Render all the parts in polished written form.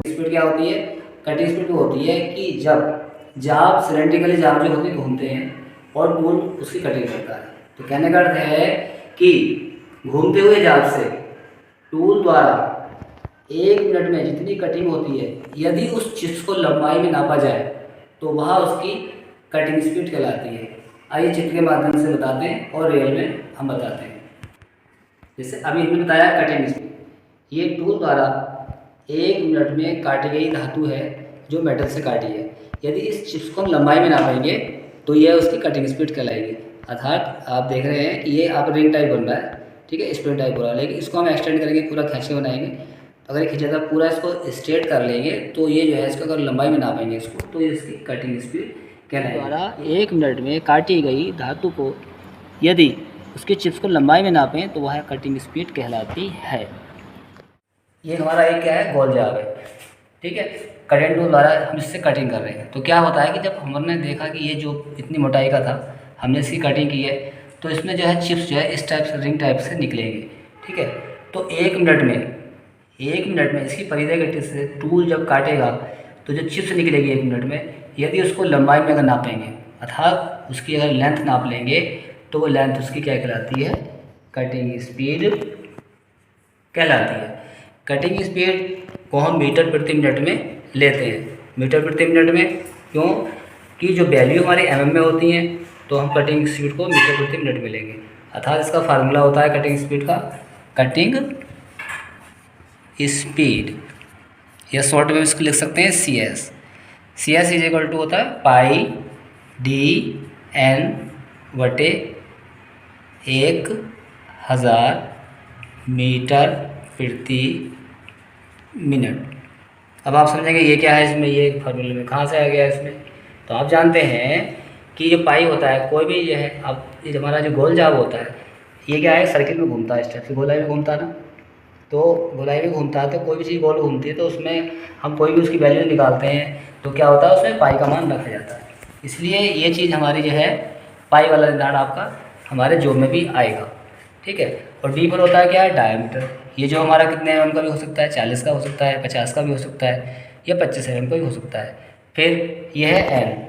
Speed क्या होती है? कटिंग स्पीड वो होती है कि जब जाब सिलेंड्रिकली जाब जो होते घूमते हैं और टूल उसकी कटिंग करता है। तो कहने का अर्थ है कि घूमते हुए जाब से टूल द्वारा 1 मिनट में जितनी कटिंग होती है, यदि उस चिप्स को लंबाई में नापा जाए तो वह उसकी कटिंग स्पीड कहलाती है। आइए चित्र के माध्यम से बताते हैं और रियल में हम बताते हैं। जैसे अभी हमने बताया कटिंग स्पीड, ये टूल द्वारा 1 मिनट में काटी गई धातु है जो मेटल से काटी है। यदि इस चिप्स को हम लंबाई में नापेंगे तो यह उसकी कटिंग स्पीड कहलाएगी। अर्थात आप देख रहे हैं कि ये आप रिंग टाइप बन रहा है, ठीक है, स्प्रिंग टाइप हो रहा है, लेकिन इसको हम एक्सटेंड करके पूरा खींच के बनाएंगे। तो अगर खींचा था पूरा इसको स्ट्रेट कर लेंगे तो ये जो है इसको अगर लंबाई में नापेंगे इसको तो ये इसकी कटिंग स्पीड कहलाएगी। द्वारा 1 मिनट में काटी गई धातु को यदि उसके चिप्स को लंबाई में नापें तो वह कटिंग स्पीड कहलाती है। ये हमारा एक क्या है, गोल जाब है, ठीक है। कटिंग टूल द्वारा हम इससे कटिंग कर रहे हैं। तो क्या होता है कि जब हमने देखा कि ये जो इतनी मोटाई का था, हमने इसकी कटिंग की है तो इसमें जो है चिप्स जो है इस टाइप से रिंग टाइप से निकलेंगे, ठीक है। तो 1 मिनट में इसकी परिधीय गति से टूल जब काटेगा तो जो चिप्स निकलेगी 1 मिनट में, यदि उसको लंबाई में अगर नापेंगे अर्थात उसकी अगर लेंथ नाप लेंगे तो वो लेंथ उसकी क्या कहलाती है? कटिंग स्पीड कहलाती है। कटिंग स्पीड को हम मीटर प्रति मिनट में लेते हैं। मीटर प्रति मिनट में क्यों? कि जो वैल्यू हमारी mm में होती हैं तो हम कटिंग स्पीड को मीटर प्रति मिनट में लेंगे। अर्थात इसका फार्मूला होता है कटिंग स्पीड का, कटिंग स्पीड, या शॉर्ट में इसको लिख सकते हैं CS इज इक्वल टू होता है पाई DN बटे 1000 मीटर प्रति मिनट। अब आप समझेंगे ये क्या है, इसमें ये फार्मूले में कहाँ से आ गया इसमें। तो आप जानते हैं कि जो पाई होता है कोई भी ये है, अब ये हमारा जो गोल जाब होता है ये क्या है, सर्किल में घूमता है, इस टाइप से गोलाई में घूमता है ना। तो गोलाई में घूमता है तो कोई भी चीज़ गोल घूमती है तो उसमें हम कोई भी उसकी वैल्यू निकालते हैं तो क्या होता है, उसमें पाई का मान रखा जाता है। इसलिए ये चीज़ हमारी जो है पाई वाला निर्धारण आपका हमारे जॉब में भी आएगा, ठीक है। और डी पर होता है क्या है, डायमीटर। ये जो हमारा कितने mm का भी हो सकता है, 40 का हो सकता है, 50 का भी हो सकता है, या 25 mm का भी हो सकता है। फिर ये है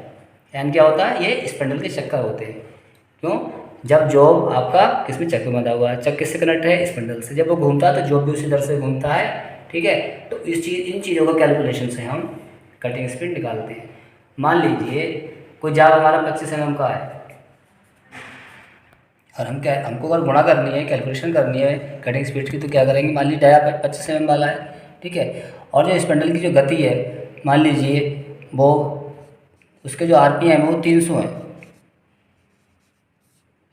एन क्या होता है, ये स्पिंडल के चक्कर होते हैं। क्यों? जब जॉब आपका किसमें चक्कर में बंधा हुआ है, चक्कर किससे कनेक्ट है, स्पिंडल से। जब वो घूमता है तो जॉब भी उसी दर से घूमता है, ठीक है। तो इन चीज़ों का कैलकुलेशन से हम कटिंग स्पीड निकालते हैं। मान लीजिए कोई जाब हमारा 25 mm का है और हमको अगर गुणा करनी है, कैलकुलेशन करनी है कटिंग स्पीड की, तो क्या करेंगे, मान लीजिए डाया 25 mm वाला है, ठीक है। और जो स्पिंडल की जो गति है मान लीजिए वो उसके जो RPM है वो 300 है,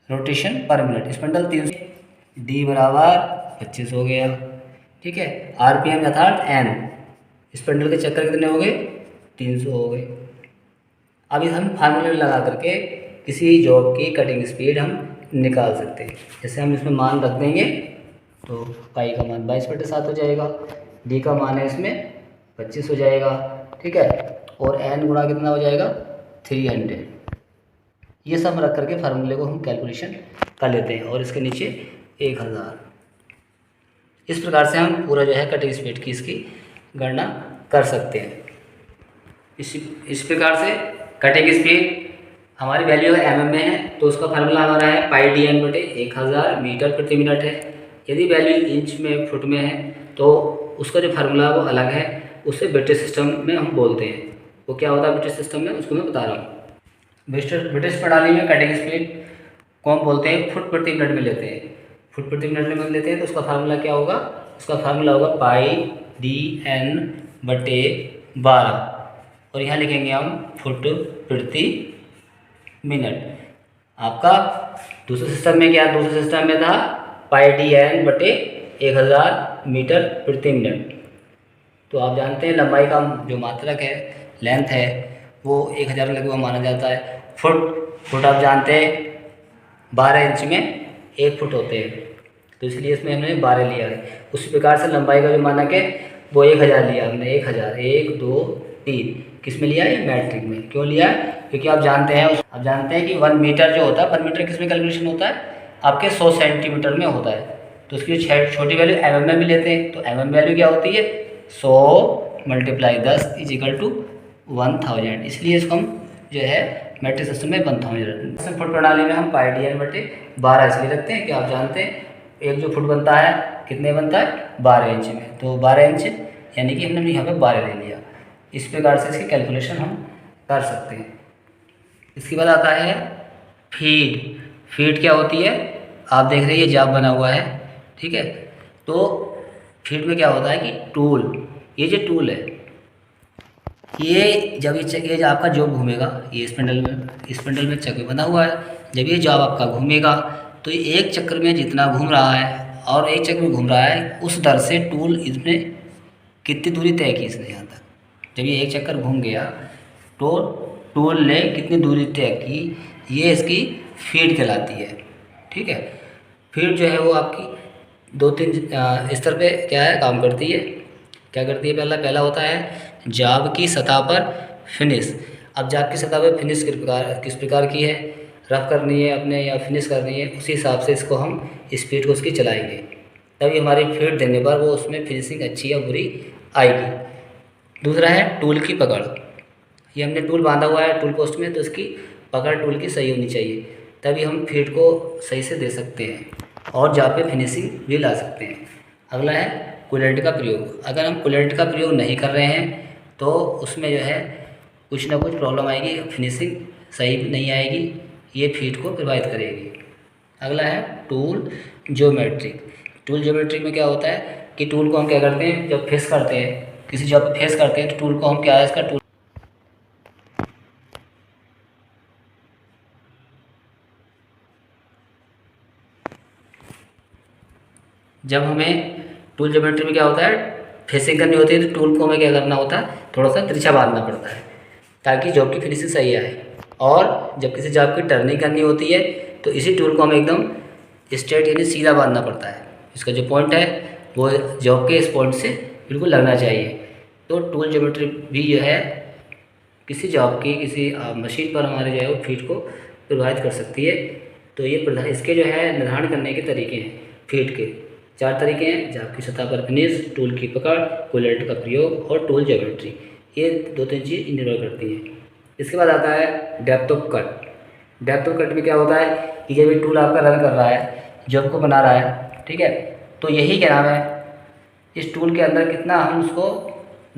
रोटेशन पर मिनट। स्पिंडल 300, D बराबर 25 हो गया, ठीक है। RPM अर्थात N, स्पिंडल के चक्कर कितने हो गए, 300 हो गए। अभी हम फार्मूले लगा करके किसी जॉब की कटिंग स्पीड हम निकाल सकते हैं। जैसे हम इसमें मान रख देंगे तो पाई का मान 22/7 हो जाएगा, डी का मान है इसमें 25 हो जाएगा, ठीक है। और एन गुणा कितना हो जाएगा, 300। ये सब रख करके फार्मूले को हम कैलकुलेशन कर लेते हैं और इसके नीचे 1000। इस प्रकार से हम पूरा जो है कटिंग स्पीड की इसकी गणना कर सकते हैं। इस प्रकार से कटिंग स्पीड हमारी वैल्यू अगर mm में है तो उसका फार्मूला हमारा है पाई DN बटे 1000 मीटर प्रति मिनट है। यदि वैल्यू इंच में फुट में है तो उसका जो फार्मूला वो अलग है, उसे ब्रिटिश सिस्टम में हम बोलते हैं। वो क्या होता है ब्रिटिश सिस्टम में, उसको मैं बता रहा हूँ। ब्रिटिश प्रणाली में कटिंग स्पीड को हम बोलते हैं फुट प्रति मिनट में लेते हैं। फुट प्रति मिनट में लेते हैं तो उसका फार्मूला क्या होगा, उसका फार्मूला होगा पाई DN बटे 12 और यहाँ लिखेंगे हम फुट प्रति मिनट। आपका दूसरे सिस्टम में क्या, दूसरे सिस्टम में था पाई DN बटे 1000 मीटर प्रति मिनट। तो आप जानते हैं लंबाई का जो मात्रक है, लेंथ है, वो 1000 लगभग माना जाता है। फुट आप जानते हैं 12 इंच में 1 फुट होते हैं, तो इसलिए इसमें हमने 12 लिया है। उसी प्रकार से लंबाई का जो मानक है वो 1000 लिया हमने, 1000 1 2 3 किस में लिया है, मैट्रिक में। क्यों लिया? क्योंकि आप जानते हैं कि 1 मीटर जो होता है, पर मीटर किस में कैलकुलेशन होता है, आपके 100 सेंटीमीटर में होता है। तो उसकी छोटी वैल्यू mm में भी लेते हैं, तो mm वैल्यू क्या होती है, 100 मल्टीप्लाई 10 इज इक्वल टू 1000, इसलिए इसको हम जो है मैट्रिक सिस्टम में 1000। फुट प्रणाली में हम पाई डी एन बटे 12 इसलिए रखते हैं कि आप जानते हैं एक जो फुट बनता है कितने बनता है 12 इंच में, तो 12 इंच यानी कि हमने यहाँ पे 12 ले लिया। इस प्रकार से इसकी कैलकुलेशन हम कर सकते हैं। इसके बाद आता है फीड। फीड क्या होती है, आप देख रहे हैं ये जाब बना हुआ है, ठीक है। तो फीड में क्या होता है कि टूल, ये जो टूल है ये जब ये आपका जॉब घूमेगा, ये स्पिंडल में चक्र बना हुआ है, जब ये जॉब आपका घूमेगा तो एक चक्र में जितना घूम रहा है और एक चक्र में घूम रहा है उस दर से टूल इसमें कितनी दूरी तय की इसने यहाँ तक। जब ये एक चक्कर घूम गया तो टूल ने कितनी दूरी तय की, ये इसकी फीड कहलाती है, ठीक है। फीड जो है वो आपकी 2-3 स्तर पे क्या है काम करती है, क्या करती है। पहला होता है जाब की सतह पर फिनिश। अब जाब की सतह पर फिनिश किस प्रकार की है, रफ करनी है अपने या फिनिश करनी है, उसी हिसाब से इसको हम स्पीड को उसकी चलाएंगे, तभी हमारी फीड देने पर वो उसमें फिनिशिंग अच्छी या बुरी आएगी। दूसरा है टूल की पकड़। ये हमने टूल बांधा हुआ है टूल पोस्ट में, तो इसकी पकड़ टूल की सही होनी चाहिए, तभी हम फीड को सही से दे सकते हैं और जाब पे फिनिशिंग भी ला सकते हैं। अगला है कूलेंट का प्रयोग। अगर हम कूलेंट का प्रयोग नहीं कर रहे हैं तो उसमें जो है कुछ ना कुछ प्रॉब्लम आएगी, फिनिशिंग सही नहीं आएगी, ये फीड को प्रभावित करेगी। अगला है टूल ज्योमेट्रिक। टूल ज्योमेट्रिक में क्या होता है कि टूल को हम क्या करते हैं, जब फेस करते हैं किसी जॉब पे फेस करते हैं तो टूल को हम क्या है इसका टूल जब हमें टूल ज्योमेट्री में क्या होता है फेसिंग करनी होती है तो टूल को हमें क्या करना होता है थोड़ा सा तिरछा बांधना पड़ता है ताकि जॉब की फिनिशिंग सही आए। और जब किसी जॉब की टर्निंग करनी होती है तो इसी टूल को हमें एकदम स्ट्रेट यानी सीधा बांधना पड़ता है। इसका जो पॉइंट है वो जॉब के इस पॉइंट से बिल्कुल लगना चाहिए। तो टूल ज्योमेट्री भी जो है किसी जॉब की किसी मशीन पर हमारे जो है वो फीड को प्रभावित कर सकती है। तो ये इसके जो है निर्धारण करने के तरीके हैं। फीड के 4 तरीके हैं, जॉब की सतह पर फिनिश, टूल की पकड़, कूलेंट का प्रयोग और टूल ज्योमेट्री। ये 2-3 चीज़ निर्भर करती हैं। इसके बाद आता है depth of cut. Depth of cut में क्या होता है कि जब ये टूल आपका रन कर रहा है, जॉब को बना रहा है, ठीक है, तो यही क्या नाम है इस टूल के अंदर कितना हम उसको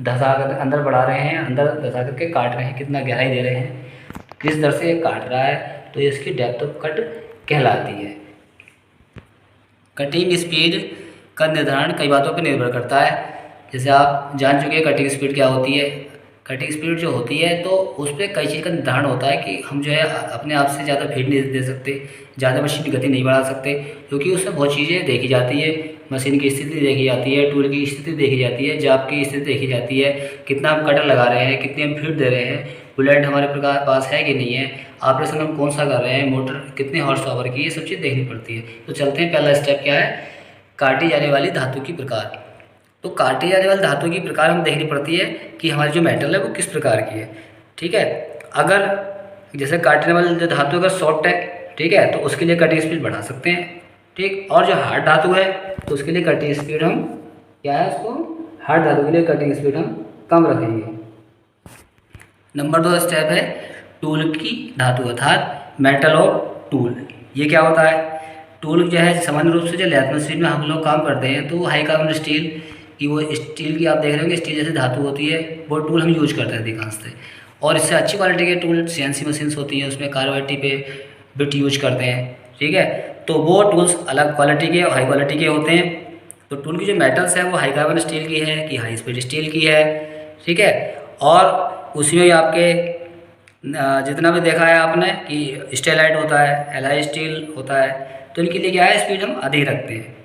धसा कर अंदर बढ़ा रहे हैं, अंदर धसा करके काट रहे हैं, कितना गहराई दे रहे हैं, किस दर से ये काट रहा है, तो इसकी डेप्थ ऑफ कट कहलाती है। कटिंग स्पीड का निर्धारण कई बातों पर निर्भर करता है। जैसे आप जान चुके हैं कटिंग स्पीड क्या होती है। कटिंग स्पीड जो होती है तो उस पर कई चीज़ का निर्धारण होता है कि हम जो है अपने आप से ज़्यादा फीड नहीं दे सकते, ज़्यादा मशीन की गति नहीं बढ़ा सकते, क्योंकि उसमें बहुत चीज़ें देखी जाती है। मशीन की स्थिति देखी जाती है, टूल की स्थिति देखी जाती है, जाब की स्थिति देखी जाती है, कितना हम कटर लगा रहे हैं, कितनी हम फीड दे रहे हैं, कूलेंट हमारे पास है कि नहीं है, ऑपरेशन हम कौन सा कर रहे हैं, मोटर कितने हॉर्स पावर की, ये सब चीज़ देखनी पड़ती है। तो चलते हैं, पहला स्टेप क्या है, काटी जाने वाली धातु की प्रकार। तो काटी जाने वाली धातु की प्रकार हम देखनी पड़ती है कि हमारी जो मेटल है वो किस प्रकार की है, ठीक है। अगर जैसे काटने वाली जो धातु अगर सॉफ्ट है, ठीक है, तो उसके लिए कटिंग स्पीड बढ़ा सकते हैं, ठीक। और जो हार्ड धातु है तो उसके लिए कटिंग स्पीड हम क्या है उसको हार्ड धातु के लिए कटिंग स्पीड हम कम रखेंगे। नंबर 2 स्टेप है टूल की धातु अर्थात मेटल ऑफ टूल। ये क्या होता है, टूल जो है सामान्य रूप से जो लैथ मशीन में हम लोग काम करते हैं तो हाई कार्बन स्टील की, वो स्टील की आप देख रहे होंगे स्टील जैसे धातु होती है, वो टूल हम यूज करते हैं अधिकांश से। और इससे अच्छी क्वालिटी के टूल CNC मशीन्स होती हैं, उसमें कार्बाइड पे बिट यूज करते हैं, ठीक है। तो वो टूल्स अलग क्वालिटी के और हाई क्वालिटी के होते हैं। तो टूल की जो मेटल्स है वो हाई कार्बन स्टील की है कि हाई स्पीड स्टील की है, ठीक है। और उसमें आपके जितना भी देखा है आपने कि स्टेलाइट होता है, एलआई स्टील होता है, तो इनके लिए क्या है स्पीड हम अधिक रखते हैं।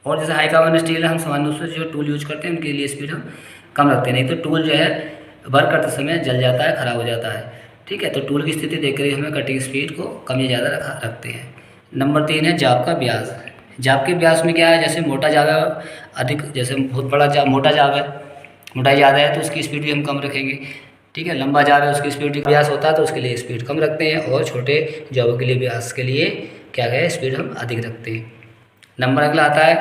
और जैसे हाई कार्बन स्टील हम सामान्य रूप से जो टूल यूज करते हैं उनके लिए स्पीड हम कम रखते हैं, नहीं तो टूल जो है वर्क करते समय जल जाता है, ख़राब हो जाता है, ठीक है। तो टूल की स्थिति देख कर हमें कटिंग स्पीड को कम या ज़्यादा रखते हैं। नंबर 3 है जाब का व्यास। जाब के व्यास में क्या है, जैसे मोटा जाब है अधिक, जैसे बहुत बड़ा जाब मोटा जाब है, मोटाई ज़्यादा है तो उसकी स्पीड भी हम कम रखेंगे, ठीक है। लंबा जाब है उसकी स्पीड व्यास होता है तो उसके लिए स्पीड कम रखते हैं, और छोटे जाबों के लिए व्यास के लिए क्या है स्पीड हम अधिक रखते हैं। नंबर अगला आता है,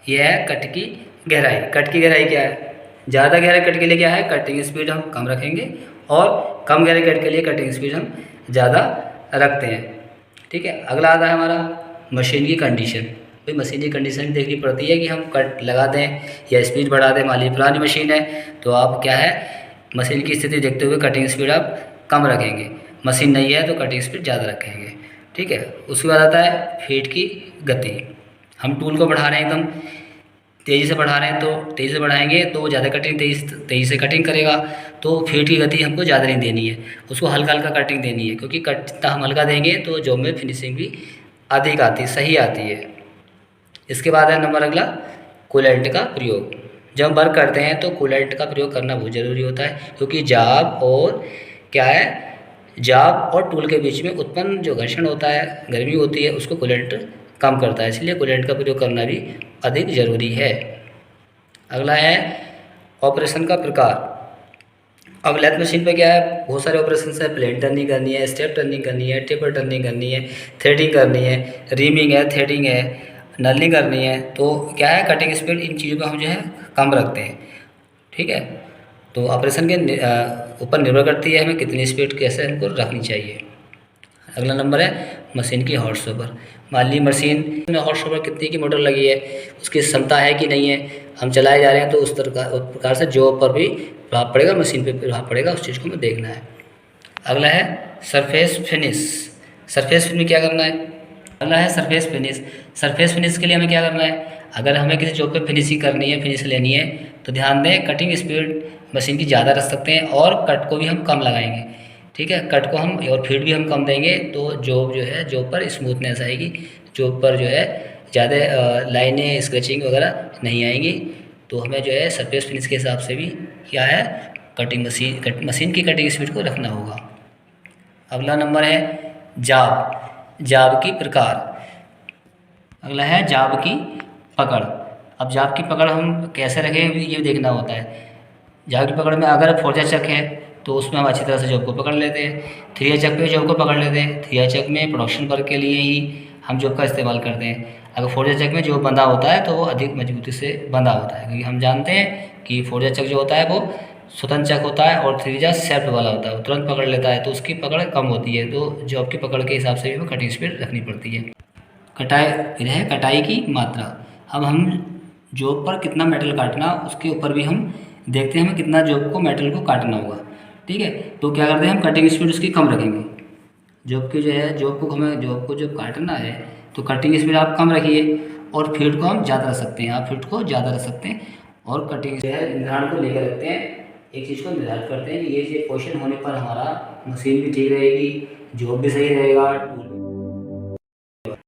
यह है कट की गहराई। कट की गहराई क्या है, ज़्यादा गहरे कट के लिए क्या है, कटिंग स्पीड हम कम रखेंगे, और कम गहरे कट के लिए कटिंग स्पीड हम ज़्यादा रखते हैं। ठीक है, अगला आता है हमारा मशीन की कंडीशन। भाई मशीन की कंडीशन देखनी पड़ती है कि हम कट लगा दें या स्पीड बढ़ा दें। मान लीजिए पुरानी मशीन है तो आप क्या है, मशीन की स्थिति देखते हुए कटिंग स्पीड आप कम रखेंगे। मशीन नहीं है तो कटिंग स्पीड ज़्यादा रखेंगे। ठीक है, उसके बाद आता है फीड की गति। हम टूल को बढ़ा रहे हैं, एकदम तेज़ी से बढ़ा रहे हैं तो तेज़ी से बढ़ाएंगे तो वो ज़्यादा कटिंग तेज़ी से कटिंग करेगा। तो फीड की गति हमको ज़्यादा नहीं देनी है, उसको हल्का हल्का कटिंग देनी है, क्योंकि कट जितना हम हल्का देंगे तो जॉब में फिनिशिंग भी अधिक आती, सही आती है। इसके बाद है नंबर अगला, कूलेंट का प्रयोग। जब हम वर्क करते हैं तो कूलेंट का प्रयोग करना बहुत ज़रूरी होता है, क्योंकि जाब और क्या है, जाब और टूल के बीच में उत्पन्न जो घर्षण होता है, गर्मी होती है, उसको कूलेंट कम करता है, इसलिए कूलेंट का प्रयोग करना भी अधिक ज़रूरी है। अगला है ऑपरेशन का प्रकार। अब लेथ मशीन पे क्या है, बहुत सारे ऑपरेशन है। प्लेन टर्निंग करनी है, स्टेप टर्निंग करनी है, टेपर टर्निंग करनी है, थ्रेडिंग करनी है, रीमिंग है, थ्रेडिंग है, नलिंग करनी है। तो क्या है, कटिंग स्पीड इन चीज़ों पर हम जो है कम रखते हैं। ठीक है, तो ऑपरेशन के ऊपर निर्भर करती है हमें कितनी स्पीड कैसे हमको रखनी चाहिए। अगला नंबर है मशीन की हॉर्स पावर। मान ली मशीन में हॉर्स पावर कितनी की मोटर लगी है, उसकी क्षमता है कि नहीं है, हम चलाए जा रहे हैं तो उस प्रकार से जॉब पर भी प्रभाव पड़ेगा, मशीन पे प्रभाव पड़ेगा, उस चीज़ को हमें देखना है। अगला है सरफेस फिनिश। सरफेस फिनिश क्या करना है, अगला है सरफेस फिनिश। सरफेस फिनिश के लिए हमें क्या करना है, अगर हमें किसी जॉब पे फिनिशिंग करनी है, फिनिश लेनी है, तो ध्यान दें कटिंग स्पीड मशीन की ज़्यादा रख सकते हैं और कट को भी हम कम लगाएंगे। ठीक है, कट को हम और फीड भी हम कम देंगे तो जॉब जो है, जॉब पर स्मूथनेस आएगी, जॉब पर जो है ज़्यादा लाइनें स्केचिंग वगैरह नहीं आएंगी। तो हमें जो है सरफेस फिनिश के हिसाब से भी क्या है, कटिंग मशीन की कटिंग स्पीड को रखना होगा। अगला नंबर है जाब। जाब की प्रकार। अगला है जाब की पकड़। अब जाब की पकड़ हम कैसे रखें ये देखना होता है। जाब की पकड़ में अगर फोर्जा चक है तो उसमें हम अच्छी तरह से जॉब को पकड़ लेते हैं। थ्रिया चक पे जॉब को पकड़ लेते हैं। थ्रिया चक में प्रोडक्शन वर्क के लिए ही हम जॉब का इस्तेमाल करते हैं। अगर फोर्जा चक में जो बंधा होता है तो वो अधिक मजबूती से बंधा होता है, क्योंकि हम जानते हैं कि फोर्जा चक जो होता है वो स्वतंत्र चक होता है और थ्रिया सेफ्ट वाला होता है, वो तुरंत पकड़ लेता है, तो उसकी पकड़ कम होती है। तो जॉब की पकड़ के हिसाब से भी हमें कटिंग स्पीड रखनी पड़ती है। कटाई, फिर है कटाई की मात्रा। अब हम जॉब पर कितना मेटल काटना, उसके ऊपर भी हम देखते हैं हमें कितना जॉब को मेटल को काटना होगा। ठीक है, तो क्या करते हैं हम कटिंग स्पीड उसकी कम रखेंगे। जॉब की जो है, जॉब को जब काटना है तो कटिंग स्पीड आप कम रखिए और फीड को हम ज़्यादा रख सकते हैं। आप फीड को ज़्यादा रख सकते हैं और कटिंग जो है निर्धारण को लेकर रखते हैं। एक चीज़ को निर्धारित करते हैं कि ये पोजीशन होने पर हमारा मशीन भी ठीक रहेगी, जॉब भी सही रहेगा, टूल